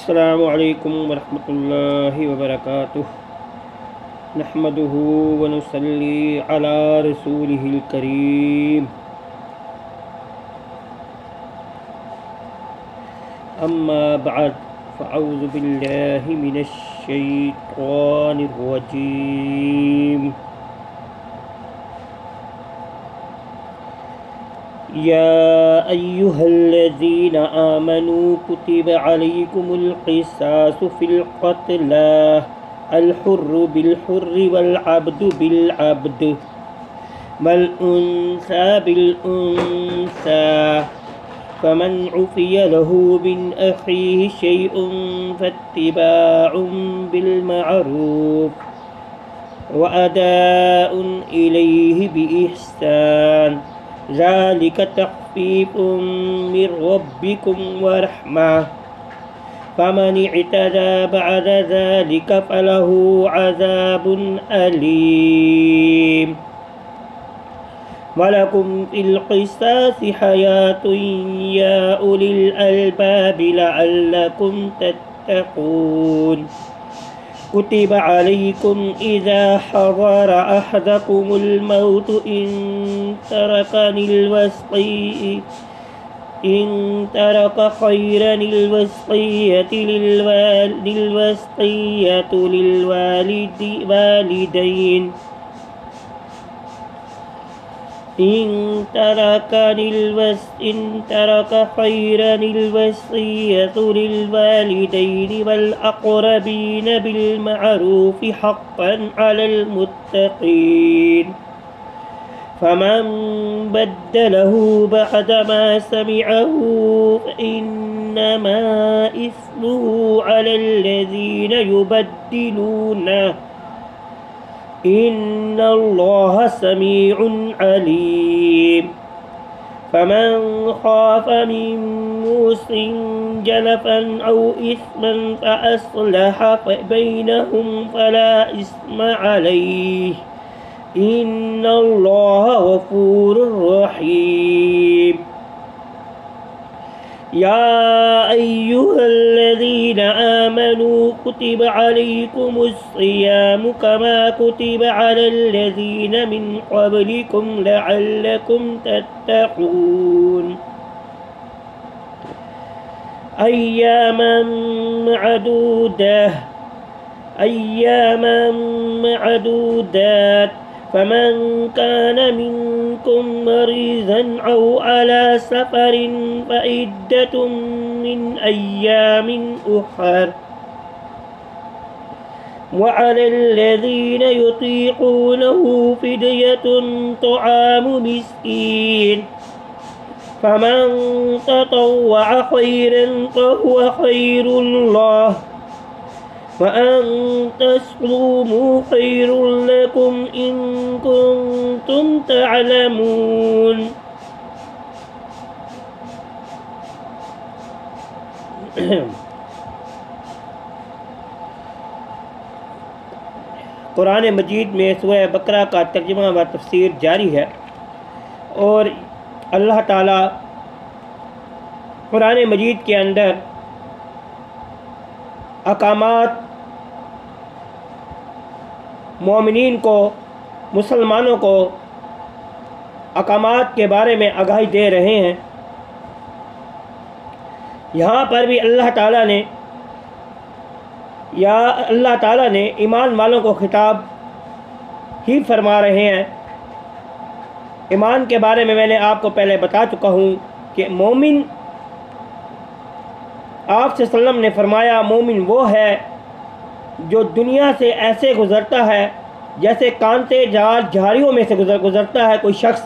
अस्सलामु अलैकुम वरहमतुल्लाहि वबरकातुह। नहमदुहु व नुसल्ली अला रसूलिहिल करीम। अम्मा बअद फ़अऊज़ु बिल्लाहि मिनश शैतानिर रजीम। या अय्युहल्लज़ीना आमनू कुतिबा अलैकुमुल क़िसासु फ़िल क़त्ला अल हुर्रु बिल हुर्रि वल अब्दु बिल अब्द वल उन्सा बिल उन्सा फमन उफ़िया लहू मिन अख़ीहि शैउन फ़त्तिबाउन बिल मअरूफ़ व अदाउन इलैहि बिइहसान ज़ालिक तख़फ़ीफ़ुम मिर रब्बिकुम व रहमह फमन इअतदा बअद ज़ालिक फ़लहु अज़ाबुन अलीम। वलकुम फ़िल क़िसासि हयातुन या उलिल अलबाबि लअल्लकुम तत्तक़ून। कुतिबा अलैकुम इज़ा हज़र अहदकुमुल मौतु इन तरक खैरनिल वसिय्यतु लिल वालिदैन इन तरक खैरनिल वसिय्यतु लिल वालिदैन वल अक़रबीन बिल मअरूफ़ हक़्क़न अलल मुत्तक़ीन। फमन बद्दलहु बअदमा समिअहु फ़इन्नमा इस्मुहु अलल्लज़ीन युबद्दिलूनह इन्नल्लाह समीउन अलीम। फमन ख़ाफ़ मिन मूसिन जनफ़न औ इस्मन फ़अस्लह बैनहुम फ़ला इस्म अलैहि इन्नल्लाह गफ़ूरुर रहीम। या अय्युहल्लज़ीना आमनू कुतिबा अलैकुमुस्सियामु कमा कुतिबा अलल्लज़ीना मिन क़ब्लिकुम लअल्लकुम तत्तक़ून। अय्यामन मअदूदात फमन कान मिनकुम मरीज़न औ अला सफ़रिन फ़इद्दतुम मिन अय्यामिन उख़र व अलल्लज़ीना युतीक़ूनहु फ़िद्यतुन तआमु मिस्कीन फमन ततव्वअ खैरन फ़हुव खैरुल लह व अन तसूमू खैरुल लकुम इन कुंतुम तअलमून। कुरान मजीद में सूरह बकरा का तर्जुमा व तफसीर जारी है और अल्लाह ताला कुरान मजीद के अंदर अहकामात मोमिनीन को, मुसलमानों को अहकामात के बारे में आगाही दे रहे हैं। यहाँ पर भी अल्लाह ताला ने ईमान वालों को खिताब ही फरमा रहे हैं। ईमान के बारे में मैंने आपको पहले बता चुका हूँ कि मोमिन, आप सल्लम ने फरमाया, मोमिन वो है जो दुनिया से ऐसे गुज़रता है जैसे कांटे झाड़ियों में से गुज़रता है कोई शख्स,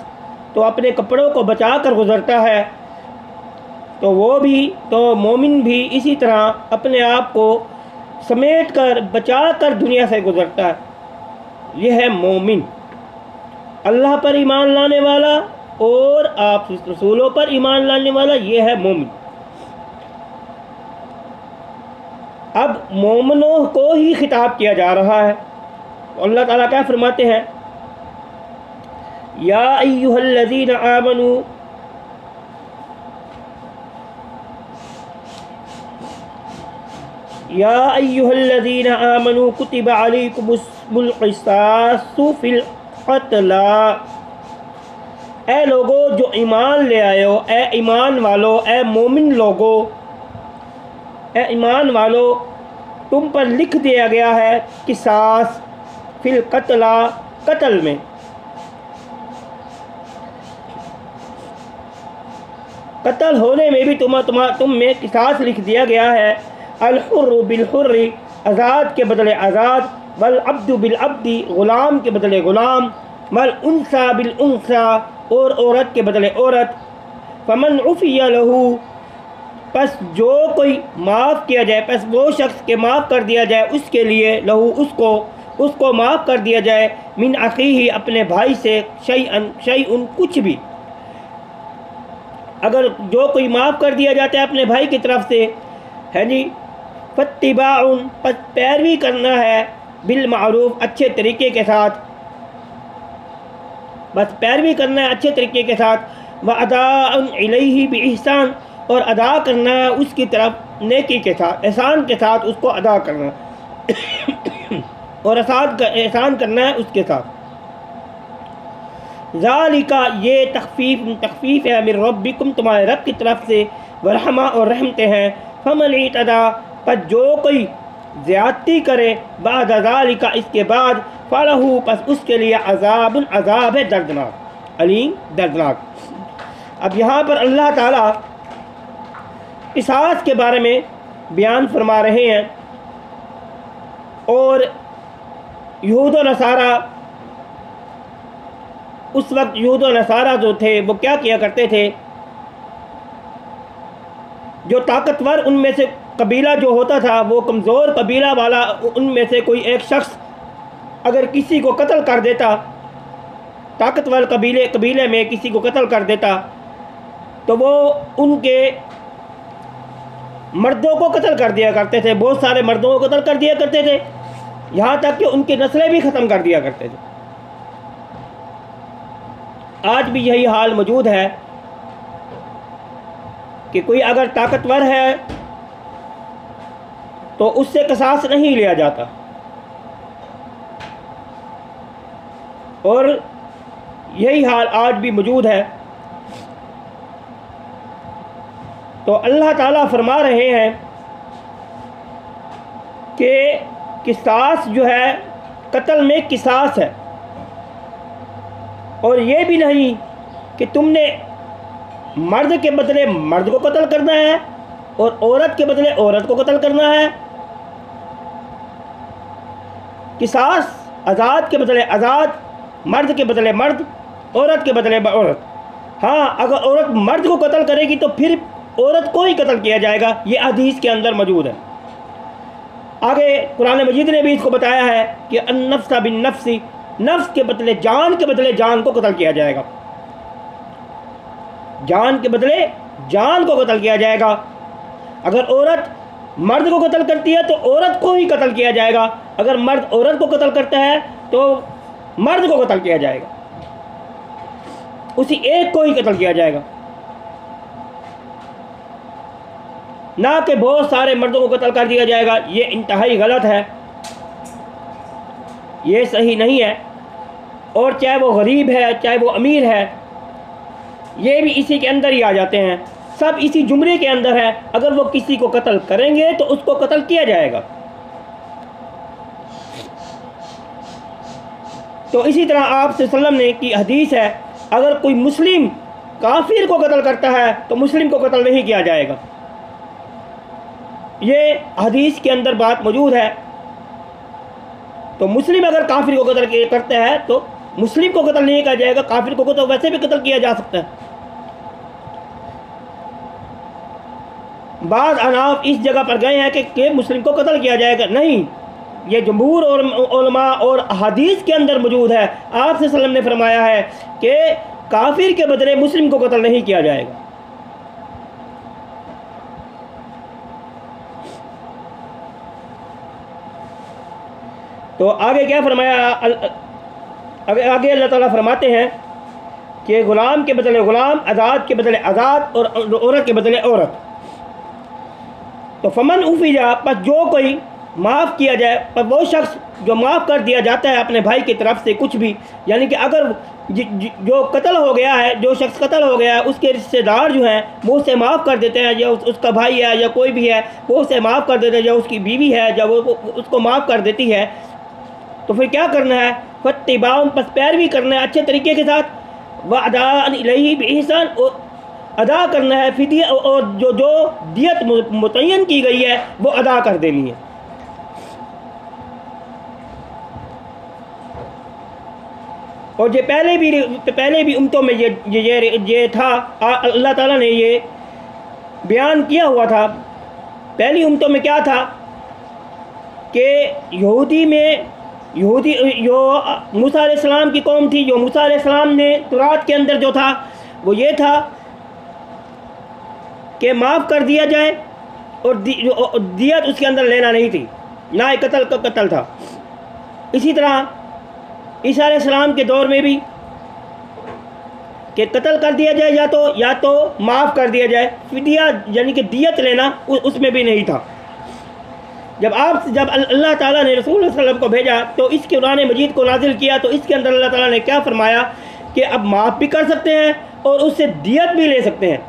तो अपने कपड़ों को बचा कर गुज़रता है, तो मोमिन भी इसी तरह अपने आप को समेट कर बचा कर दुनिया से गुज़रता है। यह है मोमिन, अल्लाह पर ईमान लाने वाला और आप रसूलों पर ईमान लाने वाला, यह है मोमिन। अब मोमिनों को ही खिताब किया जा रहा है। अल्लाह ताला क्या फरमाते हैं, या अय्युहल्लज़ीना आमनू या अय्युहल्लज़ीना आमनू कुतिबा अलैकुमुल क़िसासु फ़िल क़त्ला, ए लोगो जो ईमान ले आए हो, ए ईमान वालो, ए मोमिन लोगो, ए ईमान वालो, तुम पर लिख दिया गया है किसास फिल कत्ला, कत्ल में। कत्ल होने में भी तुम में किसास लिख दिया गया है। अल हुर्रु बिल हुर्रि, आज़ाद के बदले आज़ाद, वल अब्दु बिल अब्दी, ग़ुलाम के बदले ग़ुलाम, वल उन्सा बिल उन्सा, और औरत के बदले औरत। फमन उफ़िया लहू, बस जो कोई माफ़ किया जाए, बस वो शख्स के माफ़ कर दिया जाए उसके लिए, लहू उसको माफ़ कर दिया जाए, मिन अख़ीही, अपने भाई से, शैअन कुछ भी। अगर जो कोई माफ़ कर दिया जाता है अपने भाई की तरफ से, है जी, फत्तिबाउन, बस पैरवी करना है, बिल मारूफ, अच्छे तरीके के साथ, बस पैरवी करना है अच्छे तरीके के साथ, व अदाउन इलैहि बिइहसान, और अदा करना है उसकी तरफ नेकी के साथ, एहसान के साथ उसको अदा करना और एहसान करना है उसके साथ। ज़ालिका, ये तख़फ़ीफ़ है, मिन रब्बिकुम, तुम्हारे रब की तरफ से, वरहमा, और रहमते हैं। फमन इतदा, पर जो कोई ज़्यादती करे, बाद ज़ालिका, इसके बाद, फ़लहू, बस उसके लिए अज़ाबुन, अज़ाब है दर्दनाक, अलीम, दर्दनाक। अब यहाँ पर अल्लाह ताला क़िसास के बारे में बयान फरमा रहे हैं। और यहूद व नसारा, उस वक्त यहूद व नसारा जो थे वो क्या किया करते थे, जो ताकतवर उनमें से कबीला जो होता था, वो कमज़ोर कबीला वाला उनमें से कोई एक शख्स अगर किसी को कत्ल कर देता, ताकतवर कबीले में किसी को कत्ल कर देता, तो वो उनके मर्दों को कत्ल कर दिया करते थे, बहुत सारे मर्दों को कत्ल कर दिया करते थे, यहाँ तक कि उनकी नस्लें भी ख़त्म कर दिया करते थे। आज भी यही हाल मौजूद है कि कोई अगर ताकतवर है तो उससे क़िसास नहीं लिया जाता, और यही हाल आज भी मौजूद है। तो अल्लाह ताला फरमा रहे हैं कि क़िसास जो है, कत्ल में क़िसास है, और ये भी नहीं कि तुमने मर्द के बदले मर्द को कत्ल करना है और औरत के बदले औरत को कत्ल करना है। क़िसास आज़ाद के बदले आज़ाद, मर्द के बदले मर्द, औरत के बदले औरत। हाँ, अगर औरत मर्द को कत्ल करेगी तो फिर औरत को ही कत्ल किया जाएगा, ये हदीस के अंदर मौजूद है। आगे कुरान मजीद ने भी इसको बताया है कि अन्नफ्सा बिन नफ्सी, नफ्स के बदले जान को कत्ल किया जाएगा, जान के बदले जान को कत्ल किया जाएगा। अगर औरत मर्द को कत्ल करती है तो औरत को ही कत्ल किया जाएगा, अगर मर्द औरत को कत्ल करता है तो मर्द को कत्ल किया जाएगा, उसी एक को ही कत्ल किया जाएगा, ना कि बहुत सारे मर्दों को कत्ल कर दिया जाएगा। ये इंतहाई गलत है, ये सही नहीं है। और चाहे वो गरीब है चाहे वो अमीर है, ये भी इसी के अंदर ही आ जाते हैं, सब इसी जुमरे के अंदर है। अगर वो किसी को कत्ल करेंगे तो उसको कत्ल किया जाएगा। तो इसी तरह आप सल्लल्लाहु अलैहि वसल्लम ने की हदीस है, अगर कोई मुस्लिम काफिर को कत्ल करता है तो मुस्लिम को कत्ल नहीं किया जाएगा। ये हदीस के अंदर बात मौजूद है। तो मुस्लिम अगर काफिर को कत्ल करता है तो मुस्लिम को कत्ल नहीं किया जाएगा, काफिर को तो वैसे भी कत्ल किया जा सकता है। बाद अनाफ इस जगह पर गए हैं कि मुस्लिम को कत्ल किया जाएगा, नहीं, ये जमहूर और उलमा और हदीस के अंदर मौजूद है। आप सल्लल्लाहु अलैहि वसल्लम ने फरमाया है कि काफिर के बदले मुस्लिम को कत्ल नहीं किया जाएगा। तो आगे क्या फरमाया, आगे अल्लाह ताला फरमाते हैं कि ग़ुलाम के बदले ग़ुलाम, आज़ाद के बदले आज़ाद, और औरत के बदले औरत। तो फमन उफिजा, पर जो कोई माफ़ किया जाए, पर वो शख्स जो माफ़ कर दिया जाता है अपने भाई की तरफ से कुछ भी, यानी कि अगर जो कत्ल हो गया है, जो शख्स कत्ल हो गया है, उसके रिश्तेदार जो हैं वो उसे माफ़ कर देते हैं, या उसका भाई है या कोई भी है वो उसे माफ़ कर देते हैं, या उसकी बीवी है जब वो उसको माफ़ कर देती है, तो फिर क्या करना है? फत्तिबाउन, बस पैरवी करना है अच्छे तरीके के साथ, व अदा इलैहि बिइहसान, और अदा करना है फिदिया, और जो दियत मुतय्यन की गई है वो अदा कर देनी है। और ये पहले भी उम्मतों में ये था, अल्लाह ताला ने ये बयान किया हुआ था। पहली उम्मतों में क्या था कि यहूदी जो मूसा अलैहिस्सलाम की कौम थी, जो मूसा अलैहिस्सलाम ने तौरात के अंदर जो था वो ये था कि माफ़ कर दिया जाए, और दियत उसके अंदर लेना नहीं थी, ना ही कत्ल का कत्ल था। इसी तरह ईसा अलैहिस्सलाम के दौर में भी कि कत्ल कर दिया जाए या तो माफ़ कर दिया जाए, फिदिया यानी कि दियत लेना उसमें भी नहीं था। जब अल्लाह ताला ने रसूल सल्लल्लाहु अलैहि वसल्लम को भेजा तो इस कुरान मजीद को नाजिल किया, तो इसके अंदर अल्लाह ताला ने क्या फरमाया कि अब माफ़ भी कर सकते हैं और उससे दियत भी ले सकते हैं।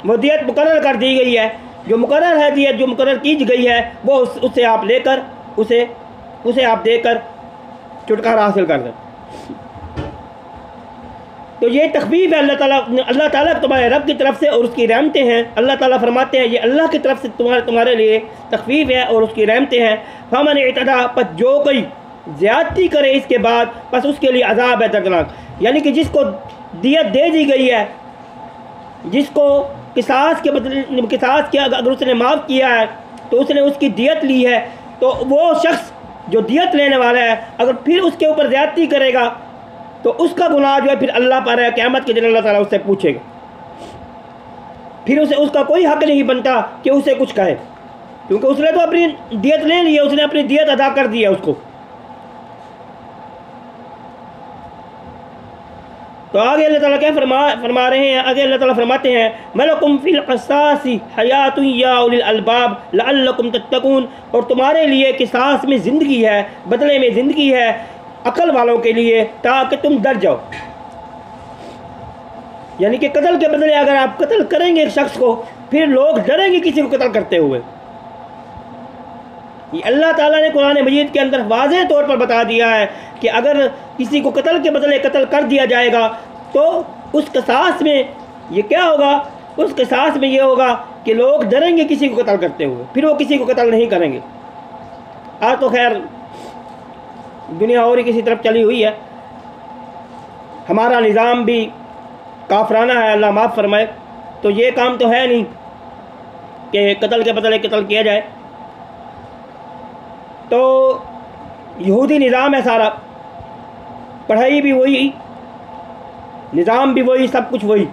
वो दियत मुकर्रर कर दी गई है, जो मुकर्रर है दियत जो मुकर्रर की गई है वो उससे आप लेकर उसे आप देकर छुटकारा हासिल कर दें। तो ये तखफीफ है अल्लाह ताला तुम्हारे रब की तरफ से और उसकी रहमतें हैं। अल्लाह ताला फरमाते हैं ये अल्लाह की तरफ से तुम्हारे लिए तखफीफ है और उसकी रहमतें हैं। फमन इतदा, पर जो कोई ज़्यादती करे इसके बाद, बस उसके लिए अजाब है दर्दनाक। यानी कि जिसको दियत दे दी गई है, जिसको किसास के अगर उसने माफ़ किया है तो उसने उसकी दियत ली है, तो वो शख्स जो दियत लेने वाला है अगर फिर उसके ऊपर ज़्यादती करेगा तो उसका गुनाह जो है फिर अल्लाह पर है, क़यामत के दिन अल्लाह ताला उससे पूछेगा। फिर उसका कोई हक़ नहीं बनता कि उसे कुछ कहे, क्योंकि उसने तो अपनी दियत ले ली है, उसने अपनी दियत अदा कर दी है उसको। तो आगे अल्लाह ताला क्या फरमा रहे हैं? आगे अल्लाह ताला फरमाते हैं मलकुम फिल क़िसासी हयातुन या उलिल अलबाब लअल्लकुम तत्तकून, और तुम्हारे लिए किसास में ज़िंदगी है, बदले में ज़िंदगी है अकल वालों के लिए, ताकि तुम डर जाओ। यानी कि कत्ल के बदले अगर आप कत्ल करेंगे एक शख्स को, फिर लोग डरेंगे किसी को कत्ल करते हुए। ये अल्लाह ताला ने कुरान मजीद के अंदर वाज़ेह तौर पर बता दिया है कि अगर किसी को कत्ल के बदले कत्ल कर दिया जाएगा तो उस क़िसास में ये क्या होगा? उस क़िसास में ये होगा कि लोग डरेंगे किसी को कत्ल करते हुए, फिर वो किसी को कत्ल नहीं करेंगे। आज तो खैर दुनिया और ही किसी तरफ चली हुई है, हमारा निज़ाम भी काफराना है, अल्लाह माफ़ फरमाए। तो ये काम तो है नहीं कि कत्ल के बदले कत्ल किया जाए। तो यहूदी निज़ाम है सारा, पढ़ाई भी वही, निज़ाम भी वही, सब कुछ वही।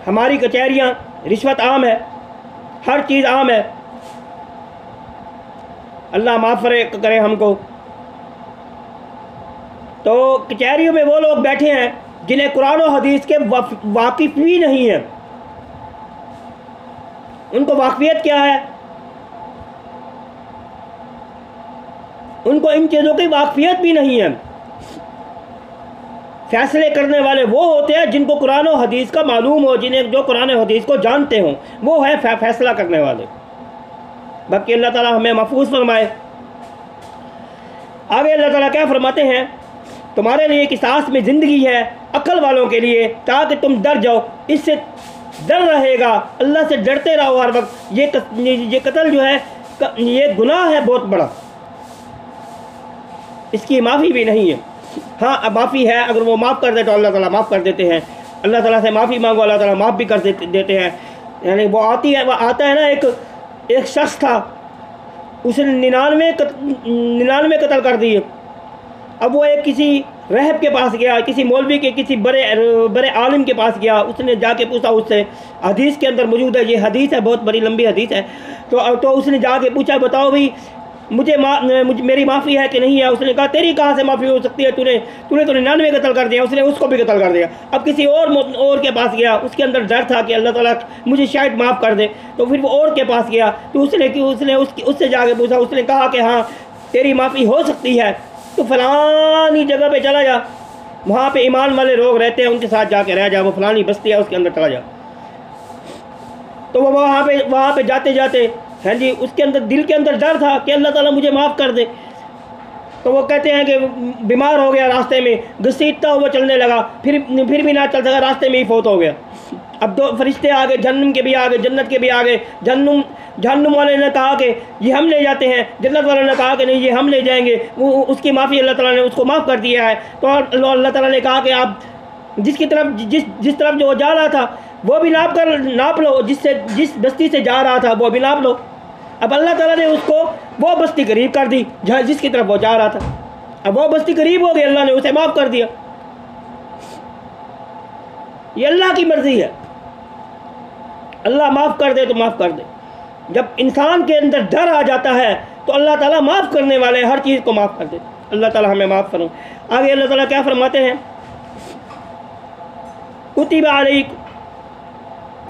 हमारी कचहरियाँ, रिश्वत आम है, हर चीज़ आम है। अल्लाह माफ़ करे हमको। तो कचहरियों में वो लोग बैठे हैं जिन्हें कुरान और हदीस के वाकिफ़ भी नहीं है। उनको वाकफियत क्या है? उनको इन चीज़ों की वाकफियत भी नहीं है। फैसले करने वाले वो होते हैं जिनको कुरान और हदीस का मालूम हो, जो कुरान और हदीस को जानते हों, वो है फैसला करने वाले। बाकी अल्लाह ताला हमें महफूज फरमाए। आगे अल्लाह ताला क्या फरमाते हैं? तुम्हारे लिए किसास में ज़िंदगी है अक्ल वालों के लिए, ताकि तुम डर जाओ। इससे डर रहेगा, अल्लाह से डरते रहो हर वक्त। ये कत्ल जो है ये गुनाह है बहुत बड़ा, इसकी माफ़ी भी नहीं है। हाँ, अब माफ़ी है, अगर वो माफ़ कर दे तो अल्लाह ताला माफ़ कर देते हैं। अल्लाह ताला से माफ़ी मांगो, अल्लाह ताला माफ़ भी कर देते हैं। यानी वो आता है ना, एक शख्स था, उसने 99 कत्ल कर दिए। अब वो एक किसी रहब के पास गया, किसी मौलवी के, किसी बड़े आलिम के पास गया। उसने जाके पूछा उससे, हदीस के अंदर मौजूद है, ये हदीस है, बहुत बड़ी लंबी हदीस है। तो उसने जाके पूछा, बताओ भाई मेरी माफ़ी है कि नहीं है। उसने कहा तेरी कहाँ से माफ़ी हो सकती है, तूने तो 99 कत्ल कर दिया। उसने उसको भी कत्ल कर दिया। अब किसी और के पास गया, उसके अंदर डर था कि अल्लाह ताला मुझे शायद माफ़ कर दे, तो फिर वो और के पास गया तो उसने उससे जाके पूछा। उसने कहा कि हाँ तेरी माफ़ी हो सकती है, तो फलानी जगह पे चला जा, वहाँ पे ईमान वाले लोग रहते हैं, उनके साथ जाके रह जा, वो फलानी बस्ती है उसके अंदर चला जा। तो वो वहाँ पे जाते जाते, हाँ जी, उसके अंदर दिल के अंदर डर था कि अल्लाह ताला मुझे माफ़ कर दे। तो वो कहते हैं कि बीमार हो गया, रास्ते में घसीटता हुआ चलने लगा, फिर भी ना चल सका, रास्ते में ही फौत हो गया। अब दो फरिश्ते आ गए, जहन्नुम के भी आ गए, जन्नत के भी आ गए। जहन्नुम वाले ने कहा कि ये हम ले जाते हैं, जन्नत वाले ने कहा कि नहीं ये हम ले जाएंगे। वो उसकी माफ़ी अल्लाह ताला ने उसको माफ़ कर दिया है। तो अल्लाह ताला ने कहा कि आप जिस तरफ जो जा रहा था वो भी नाप लो, जिस बस्ती से जा रहा था वो भी नाप लो। अब अल्लाह ताला ने उसको वो बस्ती करीब कर दी जिसकी तरफ वो जा रहा था। अब वो बस्ती करीब हो गई, अल्लाह ने उसे माफ़ कर दिया। ये अल्लाह की मर्ज़ी है, अल्लाह माफ़ कर दे तो माफ़ कर दे। जब इंसान के अंदर डर आ जाता है तो अल्लाह ताला माफ़ करने वाले हर चीज़ को माफ़ कर दे। अल्लाह ताला हमें माफ़ करो। आगे अल्लाह ताला क्या फरमाते हैं, कुतिबा अलैकुम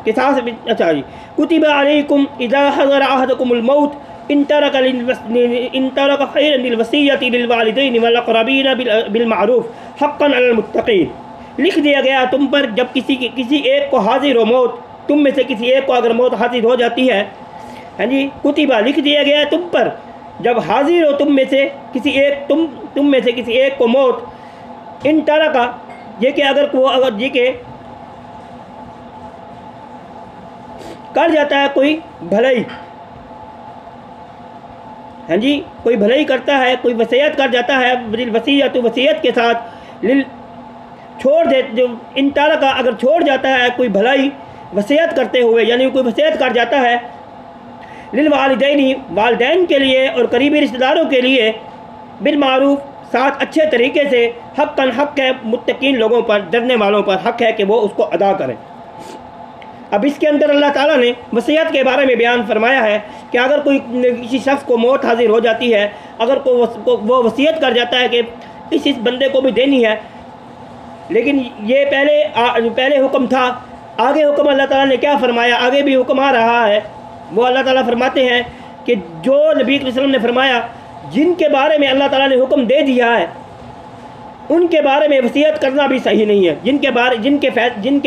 के साथ, अच्छा जी, कुतिबा अलैकुम इज़ा हज़रा अहदकुमुल मौत इन तरक खैरन लिल वसीयति लिल वालिदैन वल अक़रबीन बिल मारूफ हक़्क़न अलल मुत्तक़ीन। लिख दिया गया तुम पर जब किसी एक को हाजिर हो मौत, तुम में से किसी एक को अगर मौत हाजिर हो जाती है, हाँ जी, कुतिबा लिख दिया गया तुम पर जब हाजिर हो तुम में से किसी एक को मौत, इन तरका ये कि अगर ये के कर जाता है कोई भलाई, हाँ जी, कोई भलाई करता है, कोई वसीयत कर जाता है, वसीयत वसीयत के साथ छोड़ दे, जो इन तरका अगर छोड़ जाता है कोई भलाई वसीयत करते हुए, यानी कोई वसीयत कर जाता है लिल वालिदैनी वालिदैन के लिए और करीबी रिश्तेदारों के लिए, बिल मारूफ साथ अच्छे तरीके से, हक़्क़न हक़ है मुत्तकीन लोगों पर, डरने वालों पर हक़ है कि वो उसको अदा करें। अब इसके अंदर अल्लाह ताला ने वसीयत के बारे में बयान फरमाया है कि अगर कोई किसी शख्स को मौत हाजिर हो जाती है, अगर वो वसीयत कर जाता है कि इस बंदे को भी देनी है, लेकिन ये पहले हुक्म था, आगे हुक्म अल्लाह ताला ने क्या फरमाया, आगे भी हुक्म आ रहा है। वो अल्लाह ताला फरमाते हैं कि जो नबी वसल्लम ने फरमाया, जिनके बारे में अल्लाह ताला ने हुक्म दे दिया है उनके बारे में वसीयत करना भी सही नहीं है। जिनके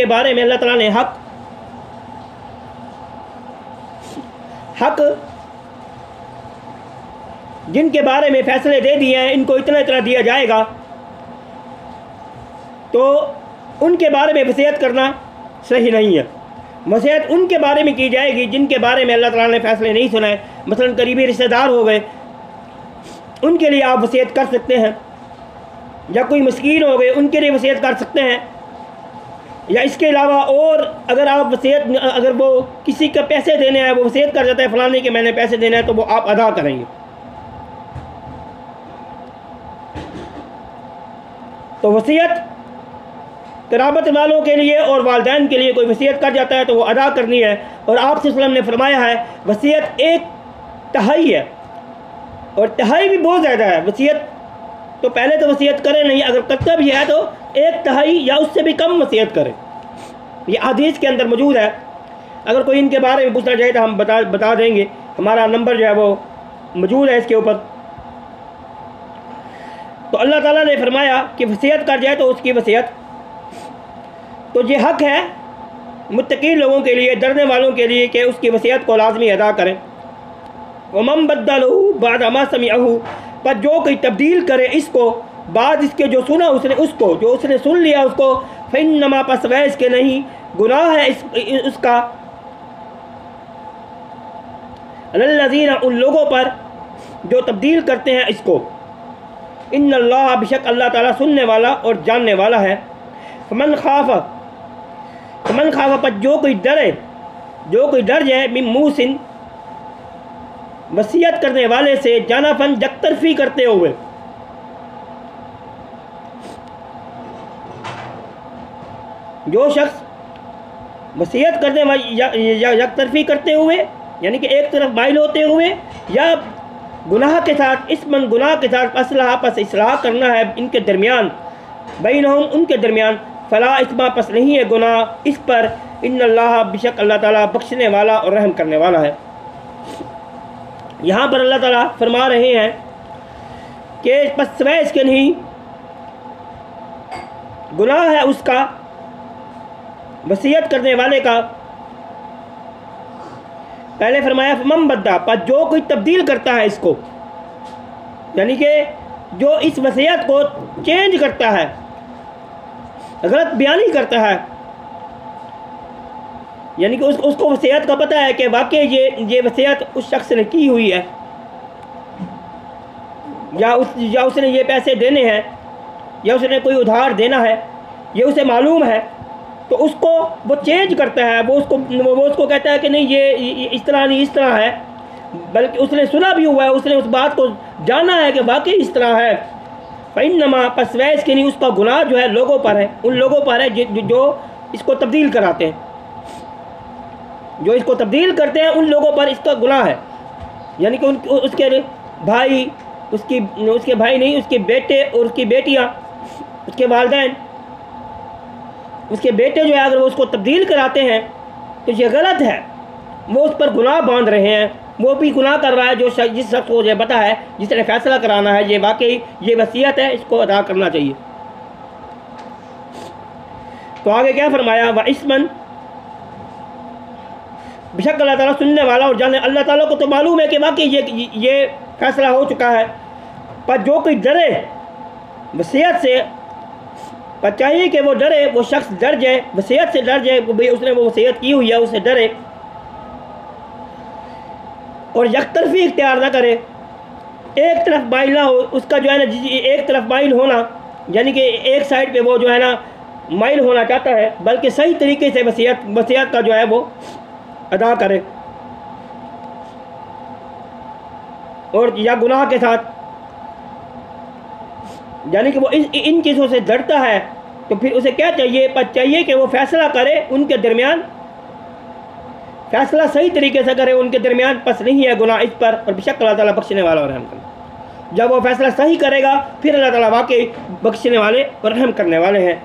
बारे में अल्लाह ताला ने हक जिनके बारे में फ़ैसले दे दिए हैं, इनको इतना इतना दिया जाएगा, तो उनके बारे में वसीयत करना सही नहीं है। वसीयत उनके बारे में की जाएगी जिनके बारे में अल्लाह ताला ने फ़ैसले नहीं सुनाए। मसलन करीबी रिश्तेदार हो गए, उनके लिए आप वसीयत कर सकते हैं, या कोई मस्कीन हो गए उनके लिए वसीयत कर सकते हैं, या इसके अलावा और अगर वो किसी का पैसे देने हैं, वो वसीयत कर जाता है फलाने के मैंने पैसे देने हैं, तो वो आप अदा करेंगे। तो वसीयत क़राबत वालों के लिए और वालिदैन के लिए कोई वसीयत कर जाता है तो वो अदा करनी है। और आप वसल्लम ने फरमाया है वसीयत 1/3 है, और तिहाई भी बहुत ज़्यादा है। वसीयत तो पहले तो वसीयत करें नहीं, अगर करता भी है तो 1/3 या उससे भी कम वसीयत करें। ये हदीस के अंदर मौजूद है। अगर कोई इनके बारे में पूछना चाहे तो हम बता देंगे, हमारा नंबर जो है वो मौजूद है इसके ऊपर। तो अल्लाह ताला ने फरमाया कि वसीयत कर जाए तो उसकी वसीयत, तो ये हक़ है मुत्तकीन लोगों के लिए, डरने वालों के लिए कि उसकी वसीयत को लाजमी अदा करें। वमन बद्दलहु बाद मा समिअहु, पर जो कोई तब्दील करे इसको बाद इसके जो सुना उसने, उसको जो उसने सुन लिया उसको, फ़इन्नमा पस वह इसके नहीं, गुनाह है उसका, अलल्लज़ीना उन लोगों पर जो तब्दील करते हैं इसको, इन्नल्लाह बेशक अल्लाह ताला सुनने वाला और जानने वाला है। फमन खाफ़ा पर जो कोई डर जाए मिन मूसिन वसीयत करने वाले से, जानाफन जक्तरफी करते हुए, जो शख्स वसीयत करने वाले या यकतरफी करते हुए, यानी कि एक तरफ माइल होते हुए या गुनाह के साथ, इसमन गुनाह के साथ, असलाह पस इसलाह करना है इनके दरमियान, बैनहुम उनके दरमियान, फ़ला इस्मा पस नहीं है गुनाह इस पर, इन्नल्लाह बेशक अल्लाह ताला बख्शने वाला और रहम करने वाला है। यहाँ पर अल्लाह ताला फरमा रहे हैं कि बस सिवाय इसके नहीं, गुनाह है उसका, वसीयत करने वाले का। पहले फरमाया मम बद्दा, पर जो कोई तब्दील करता है इसको, यानी कि जो इस वसीयत को चेंज करता है, गलत बयानी करता है, यानी कि उसको वसीयत का पता है कि वाकई ये वसीयत उस शख्स ने की हुई है, या उसने ये पैसे देने हैं, या उसने कोई उधार देना है, ये उसे मालूम है, तो उसको वो चेंज करता है, वो उसको कहता है कि नहीं ये इस तरह नहीं, इस तरह है, बल्कि उसने सुना भी हुआ है, उसने उस बात को जाना है कि वाकई इस तरह है। फ़इन्नमा पस वैस के नहीं, उसका गुनाह जो है लोगों पर है, उन लोगों पर है जो इसको तब्दील कराते हैं, जो इसको तब्दील करते हैं उन लोगों पर इसका गुनाह है। यानी कि उसके भाई, उसके भाई नहीं, उसके बेटे और उसकी बेटियाँ, उसके वालिदैन, उसके बेटे जो है अगर वो उसको तब्दील कराते हैं तो ये गलत है, वो उस पर गुनाह बांध रहे हैं, वो भी गुनाह कर रहा है जो जिस शख्स को ये पता है, जिसने फैसला कराना है ये वाकई ये वसीयत है, इसको अदा करना चाहिए। तो आगे क्या फरमाया, व इस्मन बेशक अल्लाह ताला सुनने वाला और जाने, अल्लाह ताला को तो मालूम है कि वाकई ये फैसला हो चुका है, पर जो कोई डरे वसीयत से, पर चाहिए कि वो डरे, वो शख्स डर जाए, वसीयत से डर जाए, भाई उसने वो वसीयत की हुई है, उससे डरे और यकतरफी इख्तियार ना करे, एक तरफ माइल ना हो, उसका जो है ना एक तरफ माइल होना, यानी कि एक साइड पे वो जो है ना माइल होना चाहता है, बल्कि सही तरीके से वसीयत का जो है वो अदा करे, और या गुनाह के साथ, यानी कि वो इन चीज़ों से डरता है, तो फिर उसे क्या चाहिए, पर चाहिए कि वो फैसला करे उनके दरमियान, फैसला सही तरीके से करे उनके दरमियान, पस नहीं है गुनाह इस पर, और बेशक अल्लाह ताला बख्शने वाला और रहम करने। जब वो फैसला सही करेगा फिर अल्लाह ताला वाकई बख्शने वाले और रहम करने वाले हैं।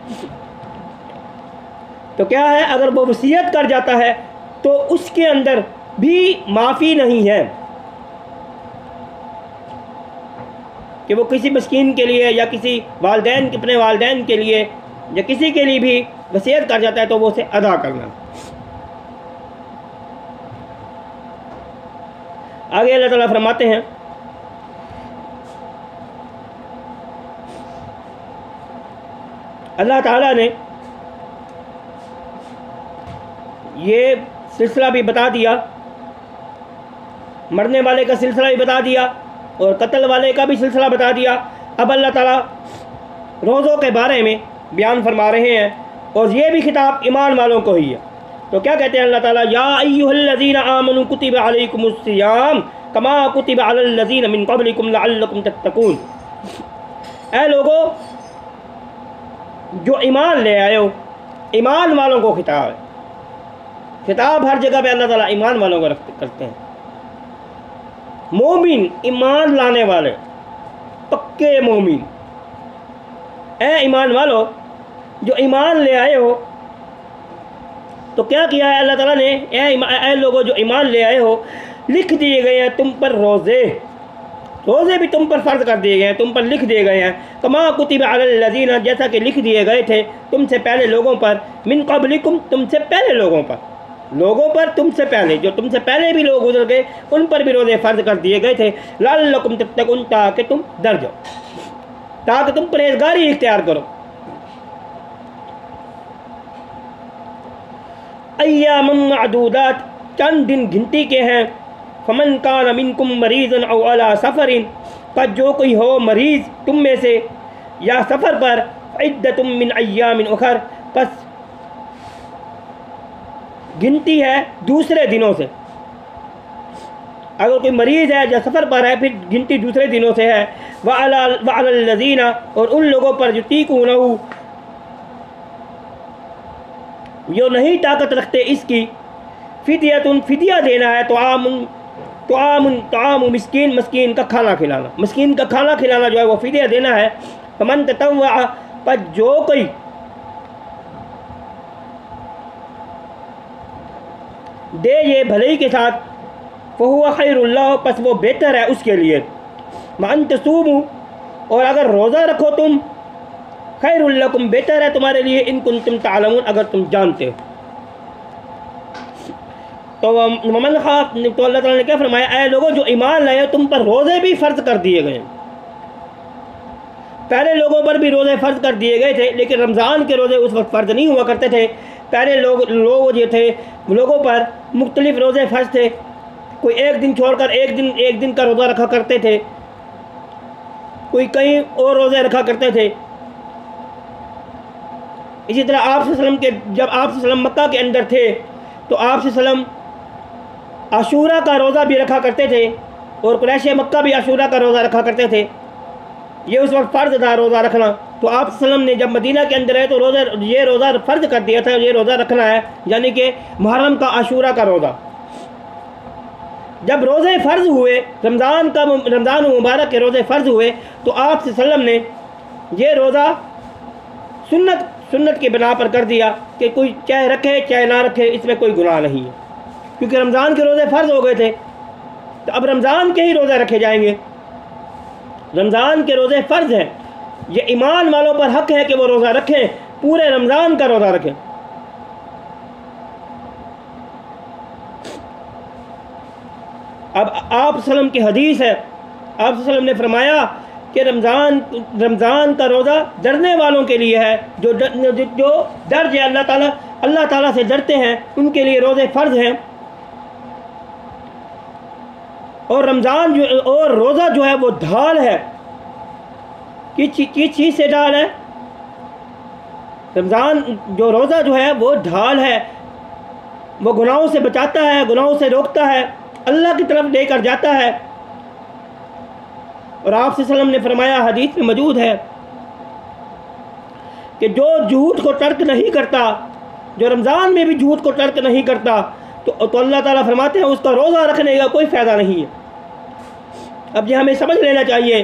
तो क्या है, अगर वो वसीयत कर जाता है तो उसके अंदर भी माफ़ी नहीं है कि वो किसी मस्कीन के लिए या किसी वालिदैन, अपने वालिदैन के लिए या किसी के लिए भी वसीयत कर जाता है तो वो उसे अदा करना। आगे अल्लाह ताला फरमाते हैं, अल्लाह ताला ने ये सिलसिला भी बता दिया, मरने वाले का सिलसिला भी बता दिया और कत्ल वाले का भी सिलसिला बता दिया। अब अल्लाह ताला रोज़ों के बारे में बयान फरमा रहे हैं, और ये भी खिताब ईमान वालों को ही है। तो क्या कहते हैं अल्लाह ताला, या अय्युहल्लज़ीना आमनू कुतिबा अलैकुमुस्सियाम कमा कुतिबा अलल्लज़ीना मिन क़ब्लिकुम लअल्लकुम तत्तक़ून। ऐ लोगो जो ईमान ले आए हो, ईमान वालों को खिताब है। खिताब हर जगह पे अल्लाह ताला ईमान वालों को करते हैं। मोमिन, ईमान लाने वाले, पक्के मोमिन, ऐ ईमान वालो जो ईमान ले आए हो। तो क्या किया है अल्लाह ताला ने, ऐ लोगों जो ईमान ले आए हो, लिख दिए गए हैं तुम पर रोज़े, रोज़े भी तुम पर फ़र्ज कर दिए गए हैं, तुम पर लिख दिए गए हैं। कमा कुतिबा अलल्लज़ीना, जैसा कि लिख दिए गए थे तुमसे पहले लोगों पर, मिन क़ब्लिकुम, तुमसे पहले लोगों पर तुमसे पहले, जो तुमसे पहले भी लोग गुजर गए उन पर भी रोज़े फ़र्ज कर दिए गए थे। लअल्लकुम तत्तक़ून, ताकि तुम डर जाओ, ताकि तुम परहेज़गारी इख्तियार करो। अय्यामुन मअदूदात, चंद दिन गिनती के हैं। फमन कान मिनकुम मरीज़न औ अला सफ़रिन, पर जो कोई हो मरीज़ तुम में से या सफ़र पर, इद्दतुम मिन अय्यामिन उखर, बस गिनती है दूसरे दिनों से। अगर कोई मरीज़ है या सफ़र पर है फिर गिनती दूसरे दिनों से है। वअलल्लज़ीना, और उन लोगों पर युतीक़ूनहु, जो नहीं ताकत रखते इसकी, फ़िदियतुन, फ़िदिया देना है। तो ताम मिस्कीन, मस्कीन का खाना खिलाना, मस्कीन का खाना खिलाना जो है वो फिदिया देना है। फमन ततव्वा, पर जो कोई दे ये भलाई के साथ, फहुवा खैरुल्लाह, पस वो बेहतर है उसके लिए। मान तसूमू, और अगर रोज़ा रखो तुम, खैरुल्लकुम, बेहतर है तुम्हारे लिए, इन कुंतुम तालमून, अगर तुम जानते हो। तो ममन खा, तो अल्लाह ताला ने क्या फरमाया, ऐ लोगों जो ईमान लाए तुम पर रोज़े भी फ़र्ज कर दिए गए। पहले लोगों पर भी रोज़े फ़र्ज कर दिए गए थे, लेकिन रमज़ान के रोज़े उस वक्त फ़र्ज नहीं हुआ करते थे। पहले लोग जो थे लोगों पर मुख्तलिफ रोज़े फ़र्ज थे। कोई एक दिन छोड़कर एक दिन का रोज़ा रखा करते थे, कोई कहीं और रोज़े रखा करते थे। इसी तरह आप सल्लम के, जब आप सल्लम मक्का के अंदर थे तो आप सल्लम आशूरा का रोज़ा भी रखा करते थे, और कुरैश मक्का भी आशूरा का रोज़ा रखा करते थे। ये उस वक्त फ़र्ज था रोज़ा रखना। तो आप सल्लम ने जब मदीना के अंदर है तो ये रोज़ा फ़र्ज कर दिया था, ये रोज़ा रखना है, यानी कि मुहर्रम का आशूरा का रोज़ा। जब रोज़े फ़र्ज हुए, रमज़ान मुबारक के रोज़े फ़र्ज हुए, तो आप सल्लम ने ये रोज़ा सुन्नत के बिना पर कर दिया कि कोई चाहे रखे चाहे ना रखे, इसमें कोई गुनाह नहीं है, क्योंकि रमज़ान के रोज़े फ़र्ज हो गए थे। तो अब रमज़ान के ही रोज़े रखे जाएंगे। रमज़ान के रोज़े फ़र्ज हैं। ये ईमान वालों पर हक़ है कि वो रोज़ा रखें, पूरे रमज़ान का रोज़ा रखें। अब आप सल्लम की हदीस है, आप सल्लम ने फरमाया कि रमज़ान का रोज़ा डरने वालों के लिए है, जो डर है अल्लाह ताला से डरते हैं, उनके लिए रोज़े फ़र्ज हैं। और और रोज़ा जो है वो ढाल है। किस चीज़ से ढाल है? रमज़ान जो रोज़ा जो है वो ढाल है, वो गुनाहों से बचाता है, गुनाहों से रोकता है, अल्लाह की तरफ लेकर जाता है। और आप सल्लम ने फरमाया, हदीस में मौजूद है कि जो झूठ को तर्क नहीं करता, जो रमज़ान में भी झूठ को तर्क नहीं करता, तो अल्लाह ताला फरमाते हैं उसका रोज़ा रखने का कोई फ़ायदा नहीं है। अब ये हमें समझ लेना चाहिए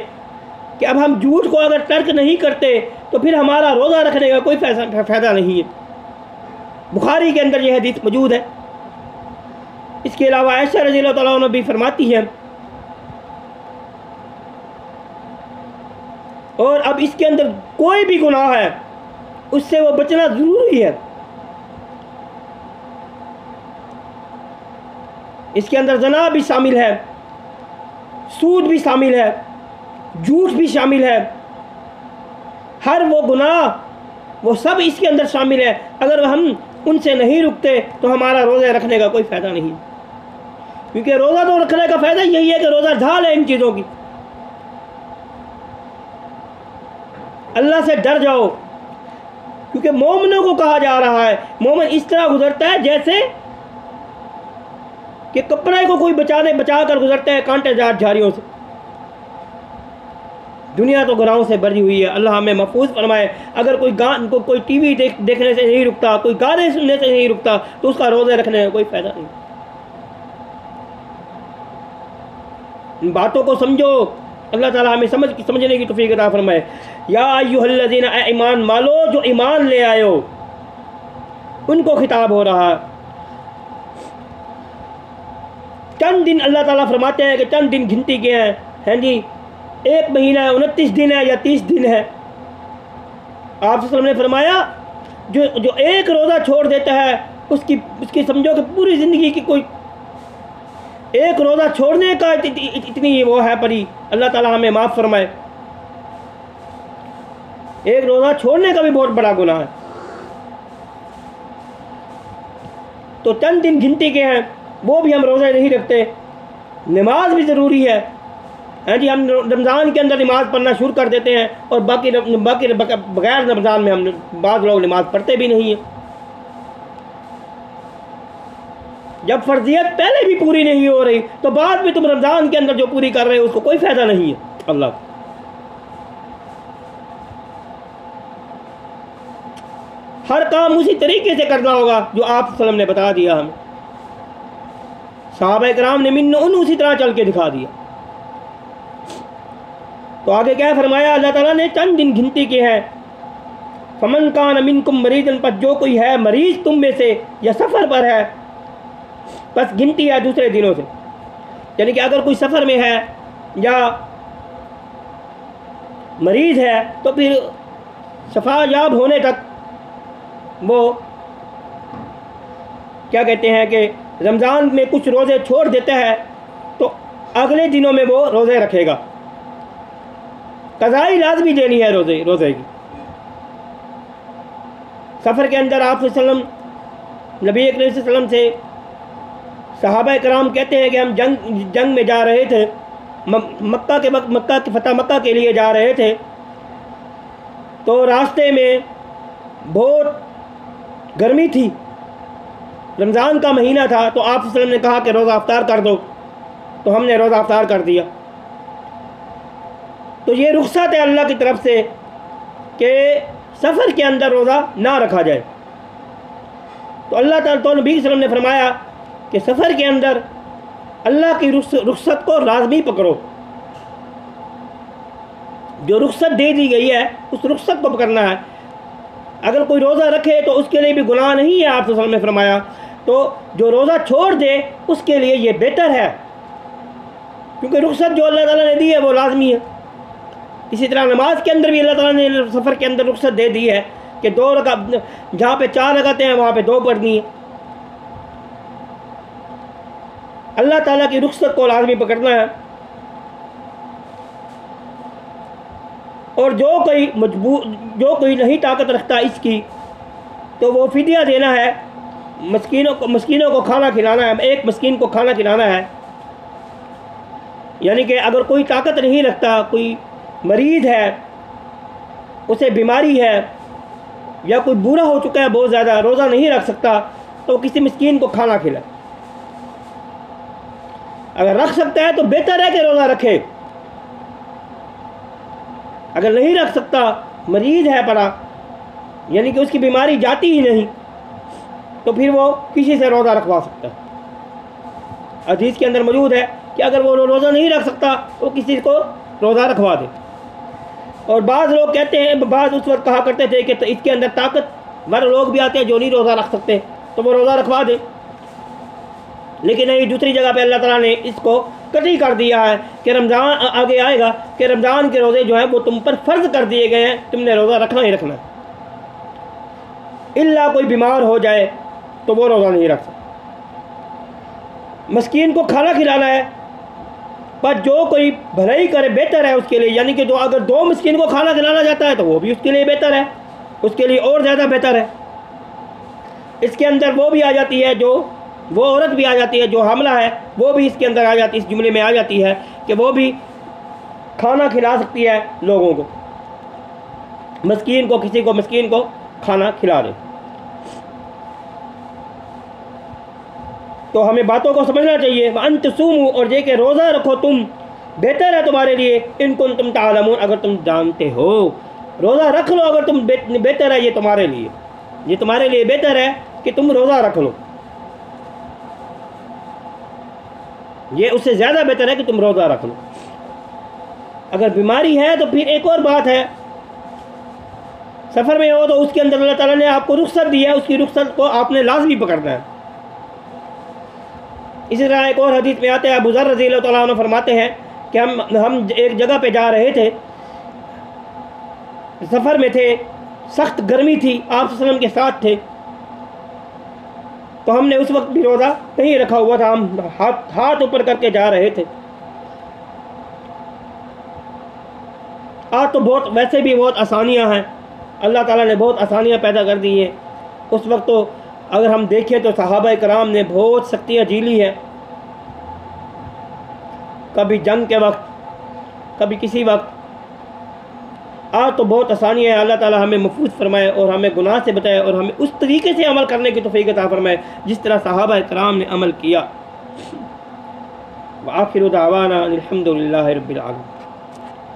कि अब हम झूठ को अगर तर्क नहीं करते तो फिर हमारा रोज़ा रखने का कोई फ़ायदा नहीं है। बुखारी के अंदर यह हदीस मौजूद है। इसके अलावा आयशा रज़ियल्लाहु तआला अन्हा भी फरमाती है। और अब इसके अंदर कोई भी गुनाह है उससे वो बचना ज़रूरी है। इसके अंदर ज़ना भी शामिल है, सूद भी शामिल है, झूठ भी शामिल है, हर वो गुनाह वो सब इसके अंदर शामिल है। अगर हम उनसे नहीं रुकते तो हमारा रोज़ा रखने का कोई फ़ायदा नहीं, क्योंकि रोज़ा तो रखने का फ़ायदा यही है कि रोज़ा ढाल है इन चीज़ों की। अल्लाह से डर जाओ, क्योंकि मोमिनों को कहा जा रहा है, मोमिन इस तरह गुजरता है जैसे कि कपड़े को कोई बचा कर गुजरता है कांटेदार झाड़ियों से। दुनिया तो गुनाहों से भरी हुई है, अल्लाह हमें महफूज फरमाए। अगर कोई टीवी देखने से नहीं रुकता, कोई गाने सुनने से नहीं रुकता, तो उसका रोज़े रखने का कोई फ़ायदा नहीं। इन बातों को समझो, अल्लाह ताला हमें समझने की तौफीक अता फरमाए। या अय्युहल्लज़ीना, ईमान वालो जो ईमान ले आए हो, उनको खिताब हो रहा है। चंद दिन अल्लाह ताला फरमाते हैं कि चंद दिन गिनती के हैं जी, 1 महीना है, 29 दिन है या 30 दिन है। आप सल्लल्लाहु ने फरमाया जो एक रोज़ा छोड़ देता है उसकी समझो कि पूरी ज़िंदगी की कोई एक रोज़ा छोड़ने का इतनी वो है परी। अल्लाह ताला हमें माफ़ फरमाए। एक रोज़ा छोड़ने का भी बहुत बड़ा गुनाह है। तो चंद दिन गिनती के हैं, वो भी हम रोज़े नहीं रखते। नमाज भी ज़रूरी है जी, हम रमज़ान के अंदर नमाज़ पढ़ना शुरू कर देते हैं और बाकी बगैर रमज़ान में हम बाद लोग नमाज़ पढ़ते भी नहीं हैं। जब फ़र्जियत पहले भी पूरी नहीं हो रही तो बाद में तुम रमज़ान के अंदर जो पूरी कर रहे हो उसको कोई फ़ायदा नहीं है। अल्लाह हर काम उसी तरीके से करना होगा जो आप सल्लम ने बता दिया हमें। सहाबा कराम ने मिन्न उन उसी तरह चल के दिखा दिया। तो आगे क्या फरमाया अल्लाह ताला ने, चंद दिन गिनती के हैं, फमन कान मिनकुम मरीजन, पर जो कोई है मरीज तुम में से या सफ़र पर है, बस गिनती है दूसरे दिनों से। यानी कि अगर कोई सफ़र में है या मरीज़ है तो फिर शफायाब होने तक वो क्या कहते हैं कि रमज़ान में कुछ रोज़े छोड़ देता है तो अगले दिनों में वो रोज़े रखेगा। क़ज़ाई लाज़मी देनी है रोज़े की। सफ़र के अंदर आप सल्लम नबी करीम सल्लम से सहाबा कराम कहते हैं कि हम जंग में जा रहे थे, मक्का के वक्त फतह मक्का के लिए जा रहे थे, तो रास्ते में बहुत गर्मी थी, रमज़ान का महीना था, तो आप सल्लम ने कहा कि रोज़ा अफ्तार कर दो, तो हमने रोज़ा अफ्तार कर दिया। तो ये रुख्सत है अल्लाह की तरफ से कि सफ़र के अंदर रोज़ा ना रखा जाए। तो अल्लाह ताला तो नबी सल्लम ने फरमाया कि सफ़र के अंदर अल्लाह की रुख्सत को लाजमी पकड़ो। जो रुख्सत दे दी गई है उस रुख्सत को पकड़ना है। अगर कोई रोज़ा रखे तो उसके लिए भी गुनाह नहीं है, आप सल्लल्लाहु अलैहि वसल्लम ने फरमाया। तो जो रोज़ा छोड़ दे उसके लिए ये बेहतर है, क्योंकि रुख्सत जो अल्लाह ताला ने दी है वो लाजमी है। इसी तरह नमाज के अंदर भी अल्लाह ताला ने सफ़र के अंदर रुख्सत दे दी है कि 2 रकात, जहाँ पे 4 रकातें हैं वहाँ पे 2 पढ़नी है। अल्लाह ताला की रुख्सत को लाजमी पकड़ना है। और जो कोई नहीं ताकत रखता इसकी, तो वो फिदिया देना है, मस्कीनों को खाना खिलाना है, एक मस्कीन को खाना खिलाना है। यानी कि अगर कोई ताकत नहीं रखता, कोई मरीज़ है, उसे बीमारी है या कोई बूढ़ा हो चुका है बहुत ज़्यादा, रोज़ा नहीं रख सकता, तो किसी मस्कीन को खाना खिलाए। अगर रख सकता है तो बेहतर है कि रोज़ा रखे। अगर नहीं रख सकता, मरीज़ है पड़ा, यानी कि उसकी बीमारी जाती ही नहीं, तो फिर वो किसी से रोज़ा रखवा सकता है। हदीस के अंदर मौजूद है कि अगर वो रोज़ा नहीं रख सकता तो किसी को रोज़ा रखवा दे। और बाज़ लोग कहते हैं, बाज़ उस वक्त कहा करते थे कि तो इसके अंदर ताकतवर लोग भी आते हैं जो नहीं रोज़ा रख सकते, तो वो रोज़ा रखवा दे। लेकिन नहीं, दूसरी जगह पे अल्लाह ताला ने इसको कतई कर दिया है कि रमज़ान, आगे आएगा कि रमज़ान के रोज़े जो हैं वो तुम पर फ़र्ज़ कर दिए गए हैं, तुमने रोज़ा रखना ही रखना। इल्ला कोई बीमार हो जाए तो वो रोज़ा नहीं रख सकता। मस्कीन को खाना खिलाना है, पर जो कोई भलाई करे बेहतर है उसके लिए। यानी कि जो अगर 2 मस्कीन को खाना खिलाना जाता है तो वो भी उसके लिए बेहतर है, उसके लिए और ज़्यादा बेहतर है। इसके अंदर वो भी आ जाती है, वो औरत भी आ जाती है जो हामला है, वो भी इसके अंदर आ जाती है, इस जुमले में आ जाती है कि वो भी खाना खिला सकती है लोगों को, मस्कीन को, किसी को मस्कीन को खाना खिला दे। तो हमें बातों को समझना चाहिए। अंत सूमू, और ये कि रोज़ा रखो तुम, बेहतर है तुम्हारे लिए, इनकुन तुम तालमून, अगर तुम जानते हो। रोज़ा रख लो अगर तुम, बेहतर है ये तुम्हारे लिए बेहतर है कि तुम रोज़ा रख लो। ये उससे ज़्यादा बेहतर है कि तुम रोज़ा रख लो। अगर बीमारी है तो फिर एक और बात है, सफ़र में हो तो उसके अंदर अल्लाह ताला ने आपको रुख्सत दी है, उसकी रुख्सत को आपने लाजमी पकड़ना है। इसी तरह एक और हदीस में आता है, अबू ज़र रज़ियल्लाहु तआला अन्हु फरमाते हैं कि हम एक जगह पे जा रहे थे, सफ़र में थे, सख्त गर्मी थी, आप सल्लम के साथ थे, तो हमने उस वक्त भी रोज़ा नहीं रखा हुआ था, हम हाथ ऊपर करके जा रहे थे। आज तो बहुत, वैसे भी बहुत आसानियाँ हैं, अल्लाह ताला ने बहुत आसानियाँ पैदा कर दी हैं। उस वक्त तो अगर हम देखें तो सहाबा कराम ने बहुत सख्तियाँ झेली हैं, कभी जंग के वक्त, कभी किसी वक्त। आज तो बहुत आसानियाँ हैं। अल्लाह ताला हमें महफूज फरमाए और हमें गुनाह से बचाए और हमें उस तरीके से अमल करने की तौफीक अता फरमाए जिस तरह सहाबा कराम ने अमल किया। व आखिरु दावाना अनिल हम्दुलिल्लाहि रब्बिल आलमीन।